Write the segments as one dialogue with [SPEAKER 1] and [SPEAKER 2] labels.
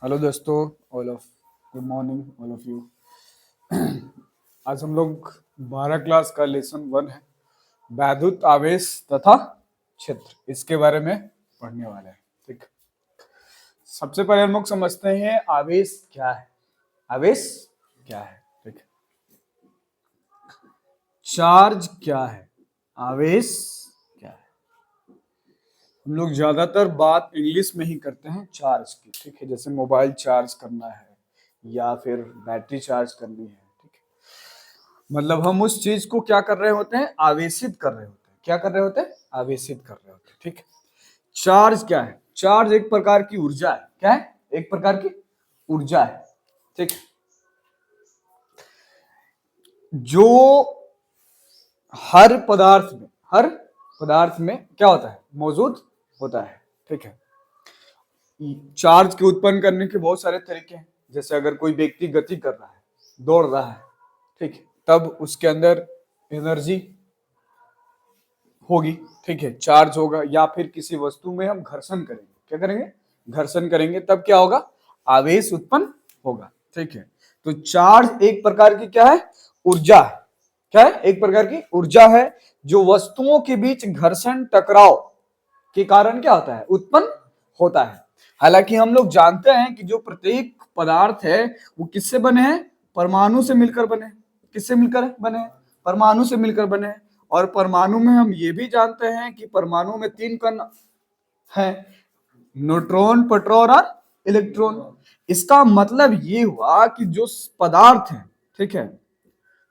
[SPEAKER 1] Hello दोस्तों, all of good morning all of you. आज हम लोग 12 क्लास का लेसन 1 है, वैद्युत आवेश तथा क्षेत्र, इसके बारे में पढ़ने वाले हैं। ठीक, सबसे पहले हम लोग समझते हैं आवेश क्या है। आवेश क्या है? ठीक, चार्ज क्या है, आवेश क्या है। हम लोग ज्यादातर बात इंग्लिश में ही करते हैं चार्ज की। ठीक है, जैसे मोबाइल चार्ज करना है या फिर बैटरी चार्ज करनी है। ठीक है, मतलब हम उस चीज को क्या कर रहे होते हैं, आवेशित कर रहे होते हैं। क्या कर रहे होते हैं? आवेशित कर रहे होते हैं। ठीक है, चार्ज क्या है? चार्ज एक प्रकार की ऊर्जा है। क्या है? एक प्रकार की ऊर्जा है। ठीक, जो हर पदार्थ में क्या होता है, मौजूद होता है। ठीक है, चार्ज के उत्पन्न करने के बहुत सारे तरीके हैं। जैसे अगर कोई व्यक्ति गति कर रहा है, दौड़ रहा है, ठीक है, तब उसके अंदर एनर्जी होगी। ठीक है, चार्ज होगा। या फिर किसी वस्तु में हम घर्षण करेंगे, क्या करेंगे? घर्षण करेंगे, तब क्या होगा? आवेश उत्पन्न होगा। ठीक है, तो चार्ज एक प्रकार की क्या है? ऊर्जा है। क्या है? एक प्रकार की ऊर्जा है, जो वस्तुओं के बीच घर्षण टकराव के कारण क्या होता है? उत्पन्न होता है। हालांकि हम लोग जानते हैं कि जो प्रत्येक पदार्थ है वो किससे बने हैं? परमाणु से मिलकर बने हैं। किससे मिलकर बने हैं? परमाणु से मिलकर बने हैं। और परमाणु में हम ये भी जानते हैं कि परमाणु में 3 कण हैं, न्यूट्रॉन, प्रोटॉन और इलेक्ट्रॉन। इसका मतलब ये हुआ कि जो पदार्थ है, ठीक है,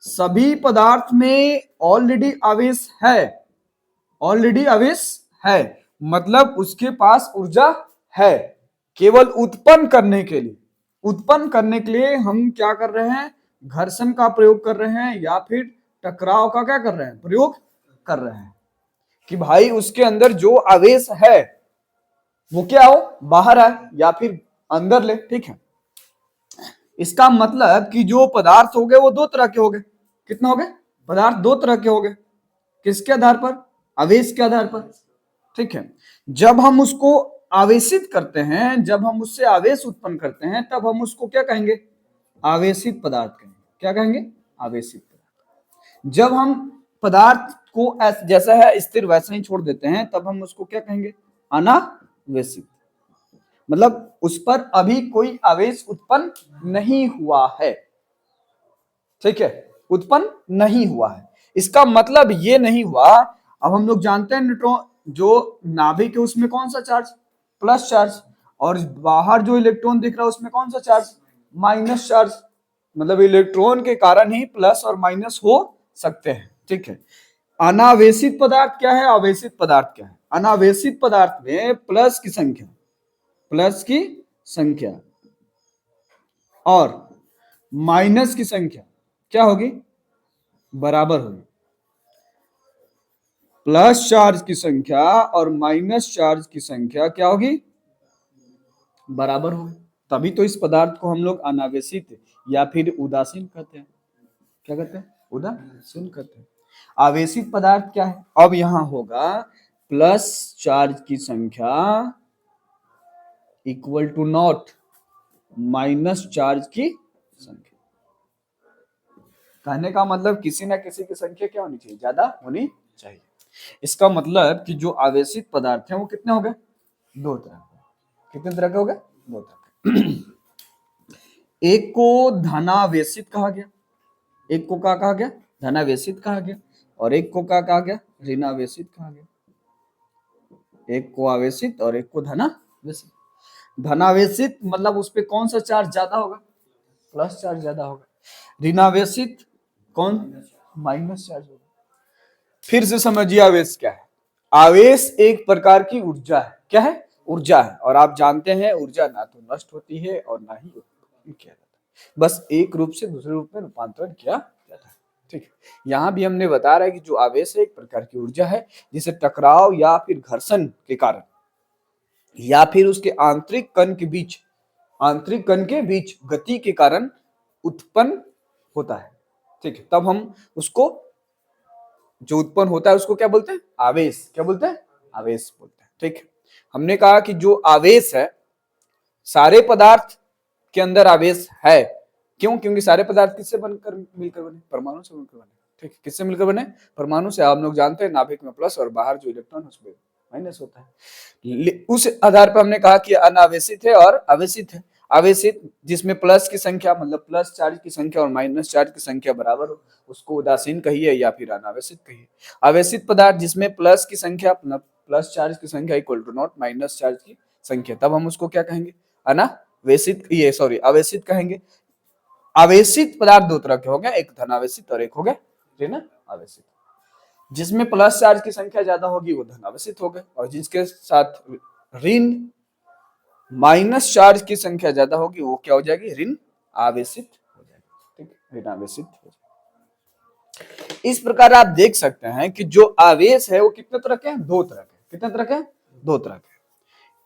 [SPEAKER 1] सभी पदार्थ में ऑलरेडी आवेश है। ऑलरेडी आवेश है, मतलब उसके पास ऊर्जा है। केवल उत्पन्न करने के लिए हम क्या कर रहे हैं? घर्षण का प्रयोग कर रहे हैं, या फिर टकराव का क्या कर रहे हैं? प्रयोग कर रहे हैं कि भाई उसके अंदर जो आवेश है वो क्या हो? बाहर आए या फिर अंदर ले। ठीक है, इसका मतलब कि जो पदार्थ हो गए वो दो तरह के हो गए। कितने हो गए? पदार्थ दो तरह के हो गए। किसके आधार पर? आवेश के आधार पर। ठीक है, जब हम उसको आवेशित करते हैं, जब हम उससे आवेश उत्पन्न करते हैं, तब हम उसको क्या कहेंगे? आवेशित पदार्थ कहेंगे। क्या कहेंगे? आवेशित पदार्थ। जब हम पदार्थ को जैसा है स्थिर वैसा ही छोड़ देते हैं, तब हम उसको क्या कहेंगे? अनावेशित। मतलब उस पर अभी कोई आवेश उत्पन्न नहीं हुआ है। ठीक है, उत्पन्न नहीं हुआ है। इसका मतलब ये नहीं हुआ। अब हम लोग जानते हैं न्यूट्रॉन, जो नाभिक है उसमें कौन सा चार्ज? Plus charge. और बाहर जो इलेक्ट्रॉन दिख रहा है उसमें कौन सा चार्ज? Minus charge. मतलब इलेक्ट्रॉन के कारण ही प्लस और माइनस हो सकते हैं। ठीक है, अनावेशित पदार्थ क्या है, आवेशित पदार्थ क्या है? अनावेशित पदार्थ में प्लस की संख्या और माइनस की संख्या क्या होगी? बराबर होगी। प्लस चार्ज की संख्या और माइनस चार्ज की संख्या क्या होगी? बराबर होगी। तभी तो इस पदार्थ को हम लोग अनावेशित या फिर उदासीन कहते हैं। क्या कहते हैं? उदासीन कहते हैं। आवेशित पदार्थ क्या है? अब यहां होगा प्लस चार्ज की संख्या equal to not minus charge की संख्या। कहने का मतलब किसी ना किसी की संख्या क्या होनी चाहिए? ज्यादा होनी चाहिए। इसका मतलब कि जो आवेशित पदार्थ हैं वो कितने हो गए? दो तरह के। कितने तरह के हो गए? दो तरह के। एक को धनावेशित कहा गया, एक को क्या कहा गया? धनावेशित कहा गया। और एक को क्या कहा गया? ऋणावेशित कहा गया। एक को आवेशित और एक को धनावेशित। धनावेशित मतलब उस पर कौन सा चार्ज ज्यादा होगा? प्लस चार्ज ज्यादा होगा। ऋणावेशित कौन? माइनस चार्ज होगा। फिर से समझिए आवेश क्या है। आवेश एक प्रकार की ऊर्जा है। क्या है? ऊर्जा है। और आप जानते हैं ऊर्जा ना तो नष्ट होती है और ना ही उत्पन्न किया जाता है, बस एक रूप से दूसरे रूप में रूपांतरण किया जाता है। ठीक है, यहां भी हमने बता रहा है कि जो आवेश है एक प्रकार की ऊर्जा है, जिसे टकराव या फिर घर्षण के कारण या फिर उसके आंतरिक कण के बीच गति के कारण उत्पन्न होता है। ठीक है, तब हम उसको, जो उत्पन्न होता है उसको क्या बोलते हैं? आवेश। क्या बोलते हैं? आवेश बोलते हैं। ठीक है, हमने कहा कि जो आवेश है, सारे पदार्थ के अंदर आवेश है। क्यों? क्योंकि सारे पदार्थ किससे बनकर मिलकर बने? परमाणु से मिलकर बने। ठीक है, किससे मिलकर बने? परमाणु से। आप लोग जानते हैं नाभिक में प्लस और बाहर जो इलेक्ट्रॉन उसमें माइनस होता है। उस आधार पर हमने कहा कि अनावेशित है और आवेशित है। आवेशित जिसमें प्लस की संख्या मतलब प्लस चार्ज की संख्या और माइनस चार्ज की संख्या बराबर हो, उसको उदासीन कहिए या फिर अनावेशित कहिए। आवेशित पदार्थ जिसमें प्लस की संख्या प्लस चार्ज की संख्या equal to not minus charge की संख्या, तब हम उसको क्या कहेंगे? अनावेशित, ये सॉरी आवेशित कहेंगे। आवेशित पदार्थ दो तरह के हो गए, एक धनावेशित और एक हो गया ऋण आवेशित। जिसमें प्लस चार्ज की संख्या ज्यादा होगी वो धनावेशित हो गए, और जिसके साथ ऋण माइनस चार्ज की संख्या ज्यादा होगी वो क्या हो जाएगी? ऋण आवेशित हो जाएगी। ठीक, ऋण आवेशित हो जाएगी। इस प्रकार आप देख सकते हैं कि जो आवेश है वो कितने तरह के हैं? दो तरह के। कितने तरह के? दो तरह के,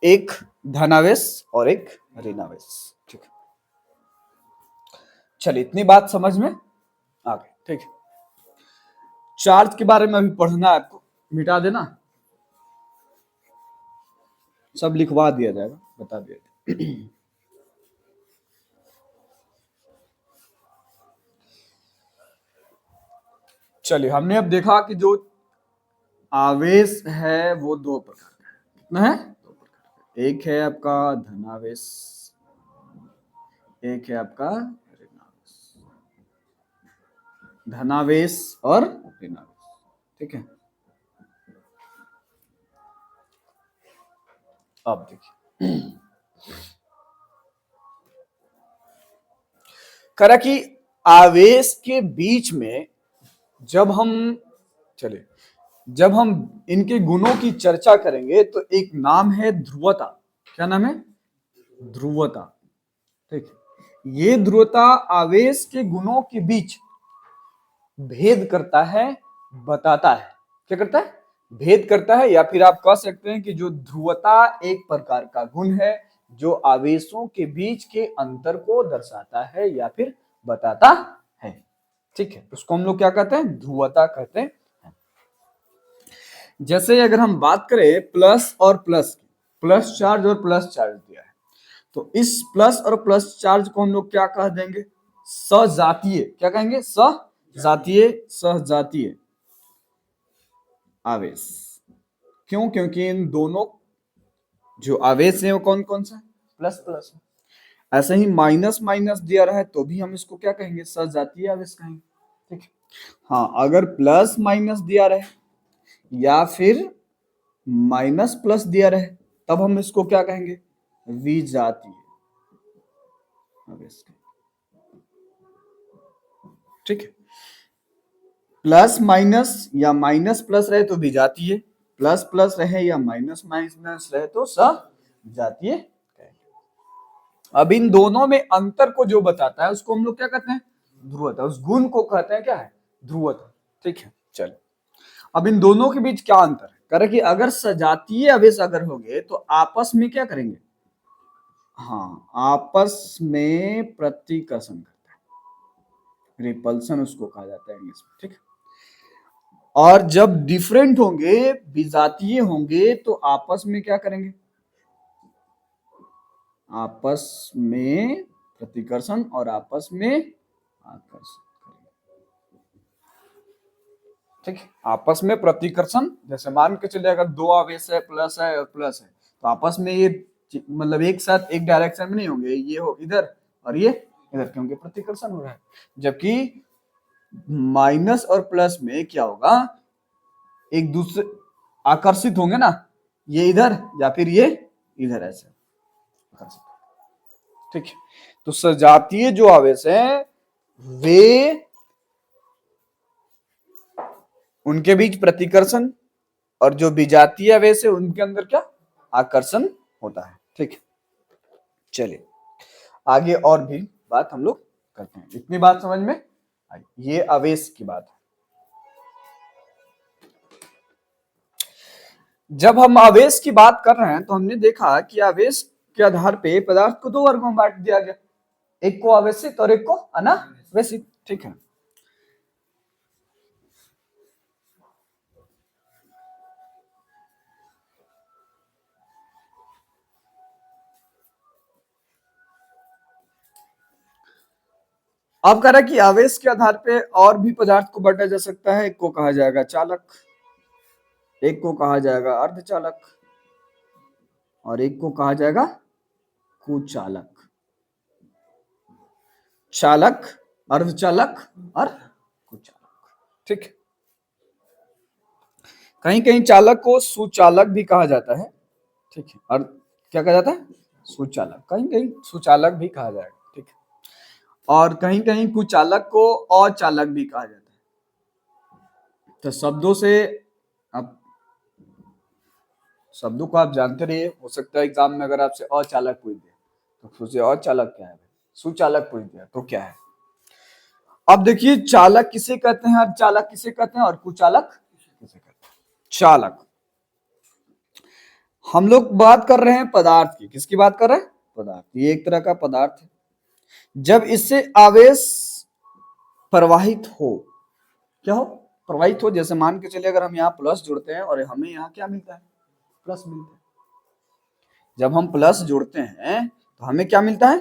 [SPEAKER 1] एक धनावेश और एक ऋण आवेश। ठीक है, चलिए इतनी बात समझ में आ गई। ठीक है, चार्ज के बारे में अभी पढ़ना है आपको, मिटा देना, सब लिखवा दिया जाएगा, बता दिया जाएगा। चलिए, हमने अब देखा कि जो आवेश है वो दो प्रकार का है। कितना है? दो प्रकार का। एक है आपका धनावेश, एक है आपका ऋणावेश। धनावेश और ऋणावेश। ठीक है, अब देखिए करा कि आवेश के बीच में जब हम चले जब हम इनके गुणों की चर्चा करेंगे तो एक नाम है ध्रुवता। क्या नाम है? ध्रुवता। ठीक है, ये ध्रुवता आवेश के गुणों के बीच भेद करता है, बताता है। क्या करता है? भेद करता है, या फिर आप कह सकते हैं कि जो ध्रुवता एक प्रकार का गुण है जो आवेशों के बीच के अंतर को दर्शाता है या फिर बताता है। ठीक है, उसको हम लोग क्या कहते हैं? ध्रुवता कहते हैं। जैसे अगर हम बात करें प्लस और प्लस की, प्लस चार्ज और प्लस चार्ज दिया है, तो इस प्लस और प्लस चार्ज को हम लोग क्या कह देंगे? सजातीय। क्या कहेंगे? सजातीय। सजातीय आवेश। क्यों? क्योंकि इन दोनों जो आवेश है वो कौन कौन सा? Plus plus. ऐसे ही माइनस माइनस दिया रहा है तो भी हम इसको क्या कहेंगे? सजातीय आवेश कहेंगे। ठीक है, हाँ, अगर प्लस माइनस दिया रहे या फिर माइनस प्लस दिया रहे तब हम इसको क्या कहेंगे? विजातीय आवेश। ठीक है, प्लस माइनस या माइनस प्लस रहे तो विजातीय, प्लस प्लस रहे या माइनस माइनस रहे तो सजातीय। अब इन दोनों में अंतर को जो बताता है उसको हम लोग क्या कहते हैं? ध्रुवता। उस गुण को कहते हैं क्या है? ध्रुवता। ठीक है, चलिए अब इन दोनों के बीच क्या अंतर है? करे कि अगर सजातीय आवेश अगर होंगे तो आपस में क्या करेंगे? हाँ, आपस में प्रतिकर्षण करता है, रिपल्सन उसको कहा जाता है इंग्लिश में। ठीक है, और जब डिफरेंट होंगे, विजातीय होंगे, तो आपस में क्या करेंगे? आपस में प्रतिकर्षण और आपस में आकर्षण करेंगे। ठीक है, आपस में प्रतिकर्षण। जैसे मान के चलिए अगर दो आवेश है, प्लस है और प्लस है, तो आपस में ये मतलब एक साथ एक डायरेक्शन में नहीं होंगे, ये हो इधर और ये इधर, क्योंकि प्रतिकर्षण हो रहा है। जबकि माइनस और प्लस में क्या होगा? एक दूसरे आकर्षित होंगे ना, ये इधर या फिर ये इधर, ऐसे आकर्षित। ठीक है, तो सजातीय जो आवेश है वे उनके बीच प्रतिकर्षण, और जो विजातीय आवेश है उनके अंदर क्या? आकर्षण होता है। ठीक है, चलिए आगे और भी बात हम लोग करते हैं। इतनी बात समझ में आई? ये आवेश की बात है। जब हम आवेश की बात कर रहे हैं तो हमने देखा कि आवेश के आधार पे पदार्थ को दो वर्गों में बांट दिया गया, एक को आवेशित और एक को अनावेशित। ठीक है, अब कह रहा है कि आवेश के आधार पे और भी पदार्थ को बांटा जा सकता है। एक को कहा जाएगा चालक, एक को कहा जाएगा अर्धचालक और एक को कहा जाएगा कुचालक। चालक, अर्धचालक और कुचालक, ठीक है। कहीं कहीं चालक को सुचालक भी कहा जाता है, ठीक है। और क्या कहा जाता है? सुचालक। कहीं कहीं सुचालक भी कहा जाएगा, ठीक है। और कहीं कहीं कुचालक को अचालक भी कहा जाता है। तो शब्दों से अब शब्दों को आप जानते रहिए। हो सकता है एग्जाम में अगर आपसे अचालक पूछ दिया तो सोचिए अचालक क्या है, सुचालक पूछ दिया तो क्या है। अब देखिए चालक किसे कहते हैं, अर्धचालक किसे कहते हैं और कुचालक किसे कहते हैं। चालक, हम लोग बात कर रहे हैं पदार्थ की। किसकी बात कर रहे हैं? पदार्थ। ये एक तरह का पदार्थ है। जब इससे आवेश प्रवाहित हो, क्या हो? प्रवाहित हो। जैसे मान के चलिए अगर हम यहाँ प्लस जोड़ते हैं और हमें यहाँ क्या मिलता है? प्लस मिलता है। जब हम प्लस जोड़ते हैं तो हमें क्या मिलता है?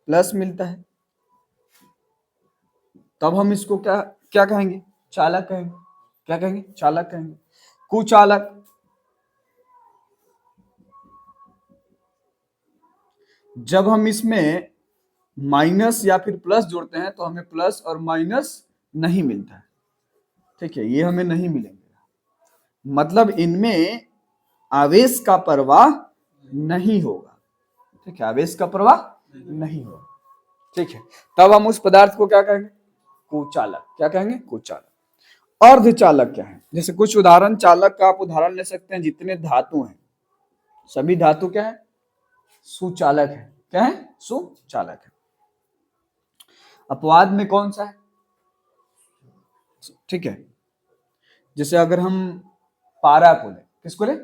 [SPEAKER 1] प्लस मिलता है। तब हम इसको क्या क्या कहेंगे? चालक कहेंगे। क्या कहेंगे? चालक कहेंगे। कुचालक, जब हम इसमें माइनस या फिर प्लस जोड़ते हैं तो हमें प्लस और माइनस नहीं मिलता है, ठीक है। ये हमें नहीं मिलेंगे, मतलब इनमें आवेश का प्रवाह नहीं होगा, ठीक है। आवेश का प्रवाह नहीं होगा, ठीक है। तब हम उस पदार्थ को क्या कहेंगे? कुचालक। क्या कहेंगे? कुचालक। अर्धचालक क्या है? जैसे कुछ उदाहरण चालक का आप उदाहरण ले सकते हैं। जितने धातु हैं सभी धातु क्या है? सुचालक है। क्या है? सुचालक है। अपवाद में कौन सा है? ठीक है। जैसे अगर हम पारा को ले, किसको ले?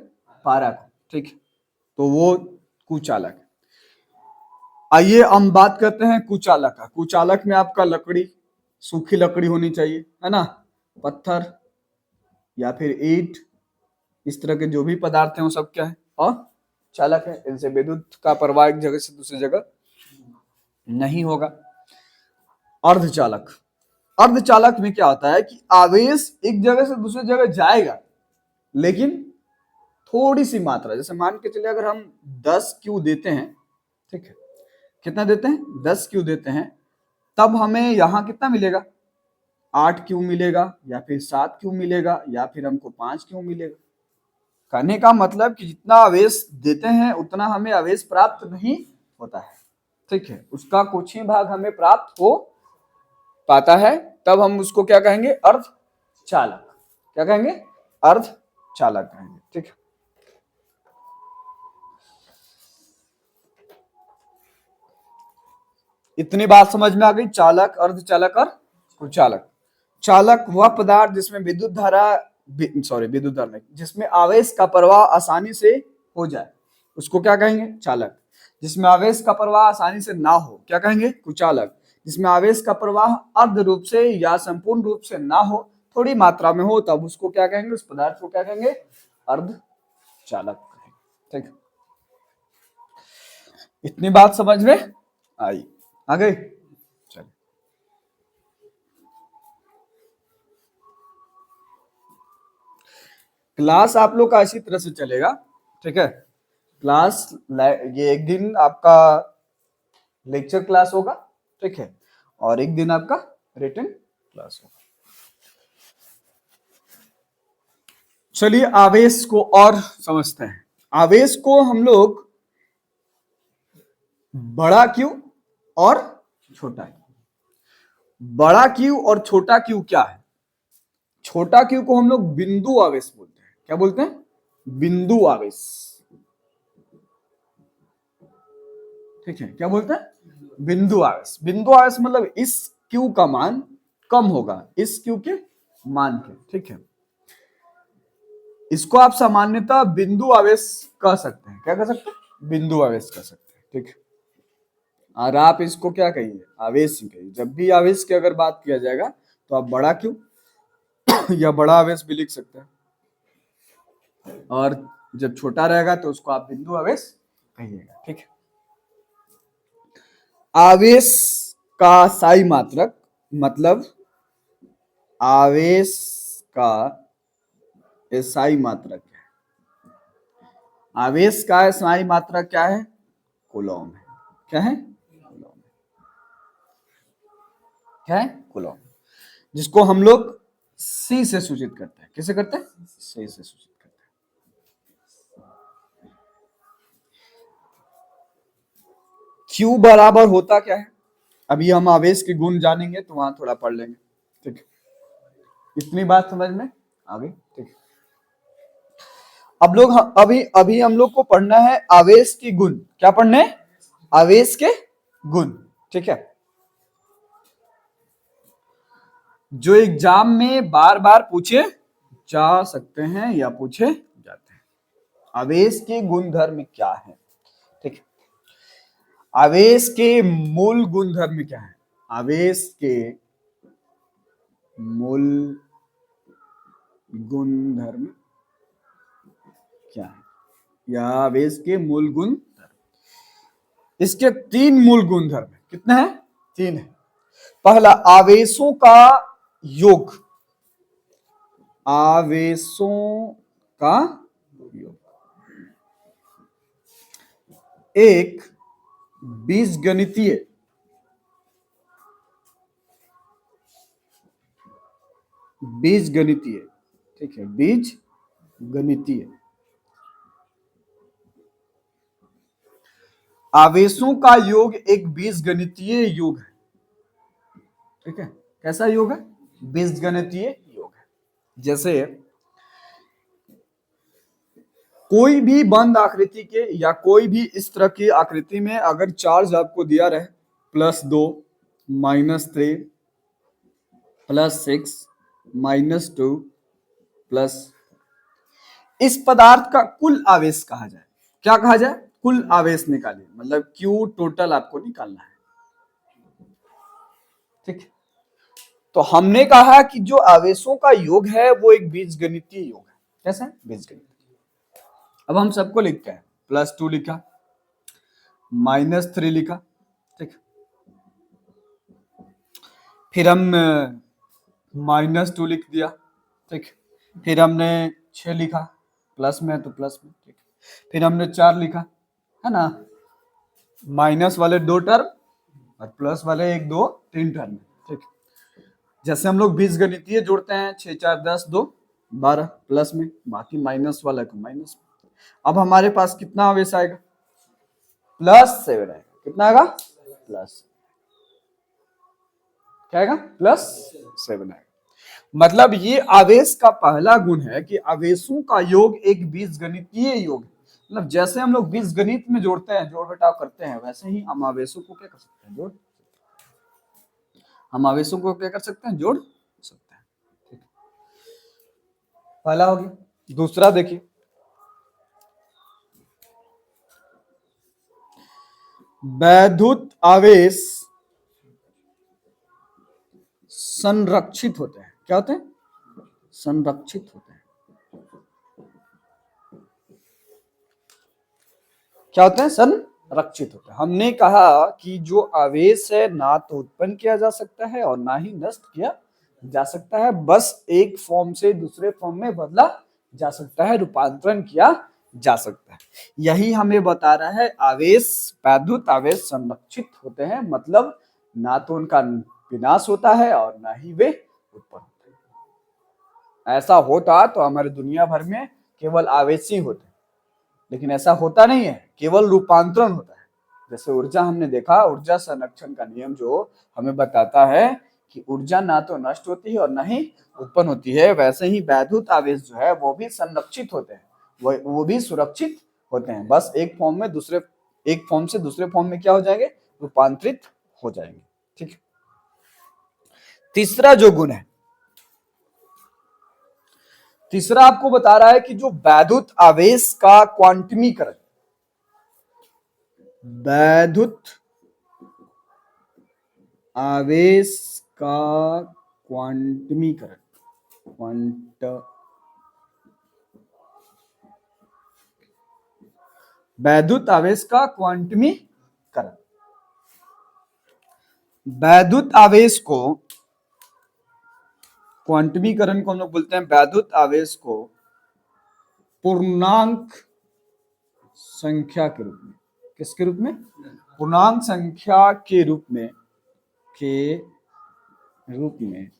[SPEAKER 1] पारा को, ठीक है, तो वो कुचालक है। आइए हम बात करते हैं कुचालक का। कुचालक में आपका लकड़ी, सूखी लकड़ी होनी चाहिए, है ना, पत्थर या फिर ईंट, इस तरह के जो भी पदार्थ हैं वो सब क्या है? और चालक है। इनसे विद्युत का प्रवाह एक जगह से दूसरी जगह नहीं होगा। अर्धचालक, अर्धचालक में क्या होता है कि आवेश एक जगह से दूसरी जगह जाएगा लेकिन थोड़ी सी मात्रा। जैसे मान के चलिए अगर हम 10 क्यू देते हैं, ठीक है, कितना देते हैं? 10 क्यू देते हैं, तब हमें यहाँ कितना मिलेगा? 8 क्यू मिलेगा या फिर 7 क्यू मिलेगा या फिर हमको 5 क्यू मिलेगा। कहने का मतलब कि जितना आवेश देते हैं उतना हमें आवेश प्राप्त नहीं होता है, ठीक है। उसका कुछ ही भाग हमें प्राप्त हो पाता है, तब हम उसको क्या कहेंगे? अर्धचालक। क्या कहेंगे? अर्धचालक कहेंगे, ठीक है। इतनी बात समझ में आ गई? चालक, अर्धचालक और कुचालक। चालक वह पदार्थ जिसमें विद्युत धारा नहीं, जिसमें आवेश का प्रवाह आसानी से हो जाए, उसको क्या कहेंगे? चालक। जिसमें आवेश का प्रवाह आसानी से ना हो, क्या कहेंगे? कुचालक। जिसमें आवेश का प्रवाह अर्ध रूप से या संपूर्ण रूप से ना हो, थोड़ी मात्रा में हो, तब उसको क्या कहेंगे? उस पदार्थ को क्या कहेंगे? अर्धचालक कहेंगे, ठीक। इतनी बात समझ में आई? आ गई? चलिए, क्लास आप लोग का इसी तरह से चलेगा, ठीक है। क्लास ये एक दिन आपका लेक्चर क्लास होगा, ठीक है, और एक दिन आपका रिटन क्लास होगा। चलिए आवेश को और समझते हैं। आवेश को हम लोग बड़ा क्यू और छोटा क्यू, बड़ा क्यू और छोटा क्यू क्या है? छोटा क्यू को हम लोग बिंदु आवेश बोलते हैं। क्या बोलते हैं? बिंदु आवेश, ठीक है। क्या बोलते हैं? बिंदु आवेश। बिंदु आवेश मतलब इस क्यू का मान कम होगा इस क्यू के मान के, ठीक है। इसको आप सामान्यतः बिंदु आवेश कह सकते हैं। क्या कह सकते हैं? बिंदु आवेश कह सकते हैं, ठीक है। और आप इसको क्या कहिए? आवेश ही कहिए। जब भी आवेश की अगर बात किया जाएगा तो आप बड़ा क्यू या बड़ा आवेश भी लिख सकते हैं, और जब छोटा रहेगा तो उसको आप बिंदु आवेश कहिएगा, ठीक है। आवेश का साई मात्रक मतलब आवेश का एसआई मात्रा क्या है? आवेश का एसआई मात्रा क्या है? कूलॉम है। क्या है? कूलॉम। क्या है? कूलॉम, जिसको हम लोग सी से सूचित करते हैं। किसे करते हैं? सी से सूचित करते हैं। क्यू बराबर होता क्या है? अभी हम आवेश के गुण जानेंगे तो वहां थोड़ा पढ़ लेंगे। ठीक है, इतनी बात समझ में आ गई? ठीक है, अब लोग अभी अभी हम लोग को पढ़ना है आवेश के गुण। क्या पढ़ना है? आवेश के गुण। ठीक है, जो एग्जाम में बार बार पूछे जा सकते हैं या पूछे जाते हैं। आवेश के गुणधर्म क्या है? ठीक है, आवेश के मूल गुणधर्म क्या है? आवेश के मूल गुणधर्म क्या है, या आवेश के मूल गुण? इसके तीन मूल गुणधर्म है। कितने हैं? तीन है। पहला, आवेशों का योग। आवेशों का योग एक बीजगणितीय बीजगणितीय ठीक है, बीज गणितीय आवेशों का योग एक बीजगणितीय योग है। ठीक है, कैसा योग है? बीजगणितीय योग है। जैसे कोई भी बंद आकृति के या कोई भी इस तरह की आकृति में अगर चार्ज आपको दिया रहे +2, -3, +6, -2, प्लस, इस पदार्थ का कुल आवेश कहा जाए। क्या कहा जाए? कुल आवेश निकालिए, मतलब Q टोटल आपको निकालना है। ठीक है, तो हमने कहा कि जो आवेशों का योग है वो एक बीजगणितीय योग है। कैसा है? बीजगणितीय। अब हम सबको लिखते हैं, +2 लिखा, -3 लिखा। ठीक, फिर हम -2 लिख दिया। ठीक, फिर हमने 6 लिखा, प्लस में तो प्लस में। ठीक, फिर हमने 4 लिखा, है ना, माइनस वाले 2 टर्म और प्लस वाले 1, 2, 3 टर्म। ठीक, जैसे हम लोग बीजगणितीय जोड़ते हैं, 6, 4, 10, 2, 12, प्लस में, बाकी माइनस वाला को माइनस में। अब हमारे पास कितना आवेश आएगा? +7 आएगा। कितना आएगा? प्लस, क्या आएगा? +7 आएगा। मतलब ये आवेश का पहला गुण है कि आवेशों का योग एक बीजगणितीय योग है। मतलब जैसे हम लोग बीजगणित में जोड़ते हैं, जोड़ घटाव करते हैं, वैसे ही हम आवेशों को क्या कर सकते हैं? जोड़। हम आवेशों को क्या कर सकते हैं? जोड़ सकते हैं। ठीक, पहला हो गया। दूसरा देखिए, वैद्युत आवेश संरक्षित होते हैं। क्या होते हैं? संरक्षित होते हैं। क्या होते हैं? संरक्षित होते हैं। हमने कहा कि जो आवेश है ना तो उत्पन्न किया जा सकता है और ना ही नष्ट किया जा सकता है, बस एक फॉर्म से दूसरे फॉर्म में बदला जा सकता है, रूपांतरण किया जा सकता है। यही हमें बता रहा है आवेश, वैद्युत आवेश संरक्षित होते हैं, मतलब ना तो उनका विनाश होता है और ना ही वे उत्पन्न होते हैं। ऐसा होता तो हमारे दुनिया भर में केवल आवेश ही होते, लेकिन ऐसा होता नहीं है, केवल रूपांतरण होता है। जैसे ऊर्जा हमने देखा, ऊर्जा संरक्षण का नियम जो हमें बताता है कि ऊर्जा ना तो नष्ट होती है और ना ही उत्पन्न होती है, वैसे ही वैद्युत आवेश जो है वो भी संरक्षित होते हैं, वो भी सुरक्षित होते हैं, बस एक फॉर्म से दूसरे फॉर्म में क्या हो जाएंगे? रूपांतरित हो जाएंगे। ठीक है, तीसरा जो गुण है, तीसरा आपको बता रहा है कि जो वैद्युत आवेश का क्वांटमीकरण, वैद्युत आवेश का क्वांटमीकरण, वैद्युत आवेश का क्वांटमीकरण, वैद्युत आवेश को क्वांटमीकरण को हम लोग बोलते हैं वैद्युत आवेश को पूर्णांक संख्या के रूप में, किसके रूप में? पूर्णांक संख्या के रूप में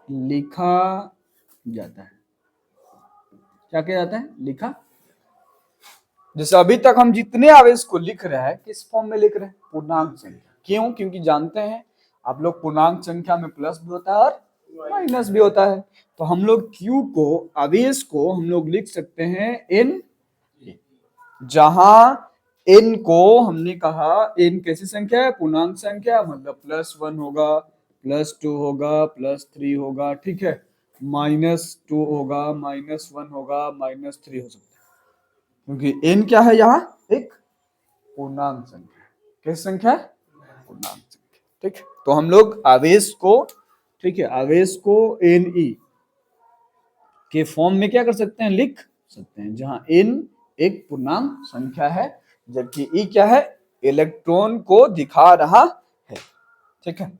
[SPEAKER 1] लिखा जाता है। क्या किया जाता है? लिखा। जैसे अभी तक हम जितने आवेश को लिख रहे हैं किस फॉर्म में लिख रहे हैं? पूर्णांक संख्या। क्यों? क्योंकि जानते हैं आप लोग पूर्णांक संख्या में प्लस भी होता है और माइनस भी होता है। तो हम लोग Q को, आवेश को हम लोग लिख सकते हैं N, जहां N को हमने कहा N कैसी संख्या है? पूर्णांक संख्या, मतलब +1 होगा, +2 होगा, +3 होगा, ठीक है, -2 होगा, -1 होगा, -3 हो सकता है, क्योंकि n क्या है? यहाँ एक पूर्णांक संख्या है। कैसी संख्या है? पूर्णांक संख्या। ठीक, तो हम लोग आवेश को, ठीक है, आवेश को Ne के फॉर्म में क्या कर सकते हैं? लिख सकते हैं, जहां n एक पूर्णांक संख्या है, जबकि E क्या है? इलेक्ट्रॉन को दिखा रहा है। ठीक है,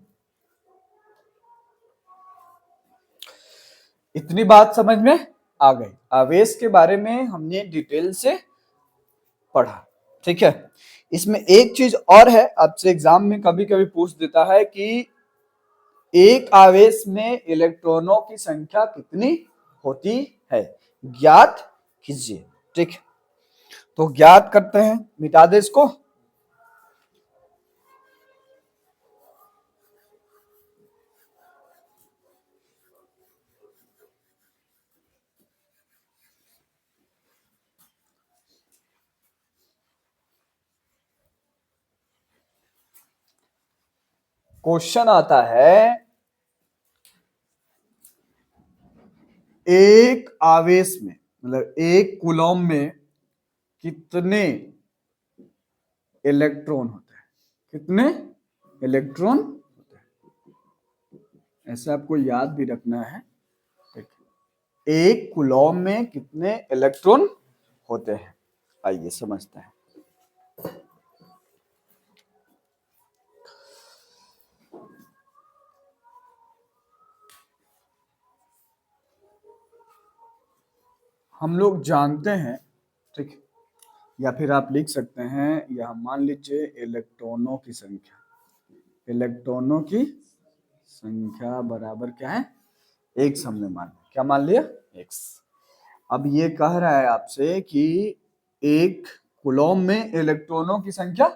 [SPEAKER 1] इतनी बात समझ में आ गई। आवेश के बारे में हमने डिटेल से पढ़ा। ठीक है, इसमें एक चीज और है, आपसे एग्जाम में कभी कभी पूछ देता है कि एक आवेश में इलेक्ट्रॉनों की संख्या कितनी होती है, ज्ञात कीजिए। ठीक है, तो ज्ञात करते हैं, मिटा दे इसको। क्वेश्चन आता है, एक आवेश में, मतलब एक कूलॉम में कितने इलेक्ट्रॉन होते हैं? कितने इलेक्ट्रॉन होते हैं, ऐसा आपको याद भी रखना है। एक कूलॉम में कितने इलेक्ट्रॉन होते हैं, आइए समझते हैं। हम लोग जानते हैं, ठीक, या फिर आप लिख सकते हैं, या मान लीजिए इलेक्ट्रॉनों की संख्या, इलेक्ट्रॉनों की संख्या बराबर क्या है? एक्स हमने मान लिया। क्या मान लिया? एक्स। अब ये कह रहा है आपसे कि एक कूलॉम में इलेक्ट्रॉनों की संख्या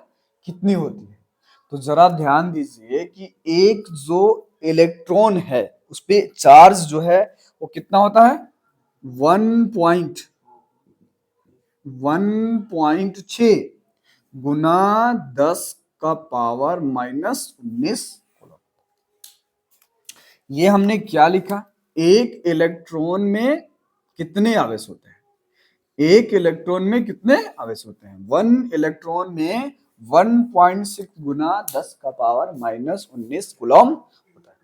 [SPEAKER 1] कितनी होती है। तो जरा ध्यान दीजिए कि एक जो इलेक्ट्रॉन है उस पे चार्ज जो है वो कितना होता है? 1.6 गुना 10 का पावर -19 कूलम। ये हमने क्या लिखा? एक इलेक्ट्रॉन में कितने आवेश होते हैं? एक इलेक्ट्रॉन में कितने आवेश होते हैं? 1 इलेक्ट्रॉन में 1.6 गुना 10 का पावर -19 कूलम होता है।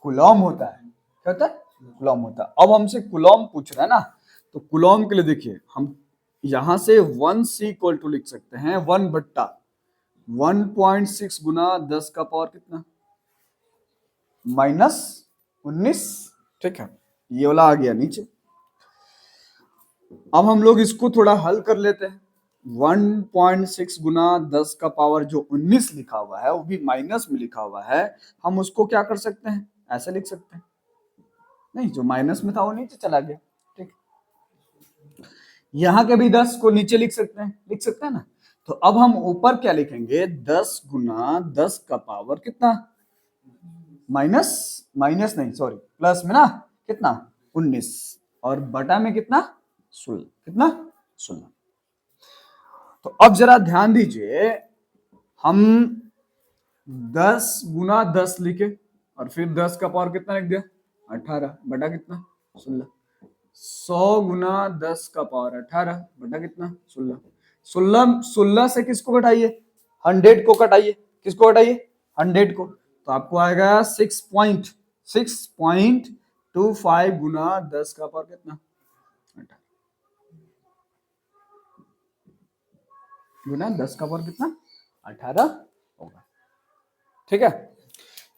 [SPEAKER 1] कूलम होता है। क्या होता है? कूलम होता है। अब हमसे कूलम पूछ रहा है ना, तो कूलम के लिए देखिए, हम यहां से 1c इक्वल टू लिख सकते हैं 1/1.6 गुना 10 का पावर कितना? -19। ठीक है, ये वाला आ गया नीचे। अब हम लोग इसको थोड़ा हल कर लेते हैं। 1.6 गुना 10 का पावर जो 19 लिखा हुआ है, वो भी माइनस में लिखा हुआ है, हम उसको क्या कर सकते हैं? ऐसे लिख सकते हैं। नहीं, जो माइनस में था वो नीचे चला गया। ठीक, यहाँ के भी 10 को नीचे लिख सकते हैं, लिख सकते हैं ना। तो अब हम ऊपर क्या लिखेंगे? 10 गुना 10 का पावर कितना? माइनस, माइनस नहीं सॉरी, प्लस में ना कितना? 19, और बटा में कितना? 16। कितना? 16। तो अब जरा ध्यान दीजिए, हम 10 गुना 10 लिखे और फिर 10 का पावर कितना लिख दिया? 18 बटा कितना? 16। 100 गुना 10 का पावर 18 बटा कितना? 16। 16 से किसको घटाइए? 100 को घटाइए। किसको घटाइए? 100 को। तो आपको आएगा 6.25 गुना 10 का पावर कितना? 18 गुना 10 का पावर कितना? 18 होगा। ठीक है,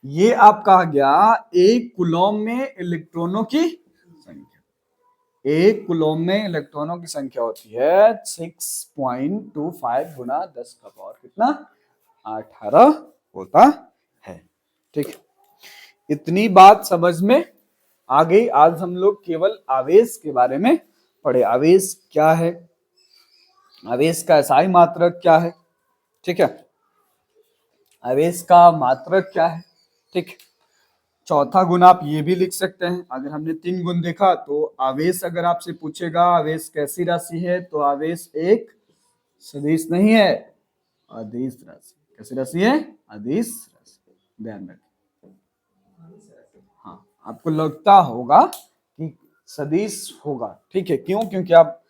[SPEAKER 1] ये आपका आ गया एक कूलॉम में इलेक्ट्रॉनों की संख्या। एक कूलॉम में इलेक्ट्रॉनों की संख्या होती है 6.25 गुना 10 का पावर कितना 18 होता है। ठीक, इतनी बात समझ में आ गई। आज हम लोग केवल आवेश के बारे में पढ़े। आवेश क्या है, आवेश का SI मात्रक क्या है, ठीक है, आवेश का मात्रक क्या है। ठीक, चौथा गुण आप ये भी लिख सकते हैं। अगर हमने 3 गुण देखा तो आवेश अगर आपसे पूछेगा आवेश कैसी राशि है, तो आवेश एक सदिश नहीं है, अदिश राशि। कैसी राशि है, अदिश राशि। ध्यान रखें। हाँ, आपको लगता होगा कि सदिश होगा, ठीक है, क्यों, क्योंकि आप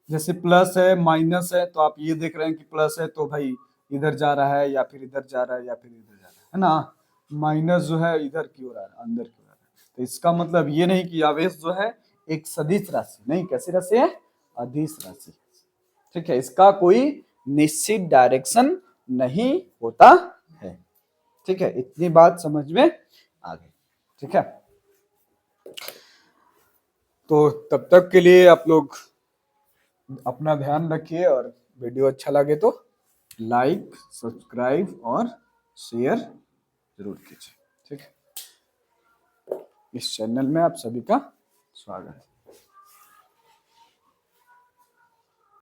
[SPEAKER 1] जैसे प्लस है माइनस है तो आप ये देख रहे हैं कि प्लस है तो भाई इधर जा रहा है या फिर इधर जा रहा है या फिर इधर जा रहा है ना। माइनस जो है इधर की ओर आ रहा है, अंदर की ओर आ रहा है। तो इसका मतलब ये नहीं कि आवेश जो है एक सदिश राशि नहीं, कैसी राशि है, अदिश राशि। ठीक है, इसका कोई निश्चित डायरेक्शन नहीं होता है। ठीक है, इतनी बात समझ में आ गई। ठीक है, तो तब तक के लिए आप लोग अपना ध्यान रखिए, और वीडियो अच्छा लगे तो लाइक, सब्सक्राइब और शेयर जरूर कीजिए। ठीक है, इस चैनल में आप सभी का स्वागत है।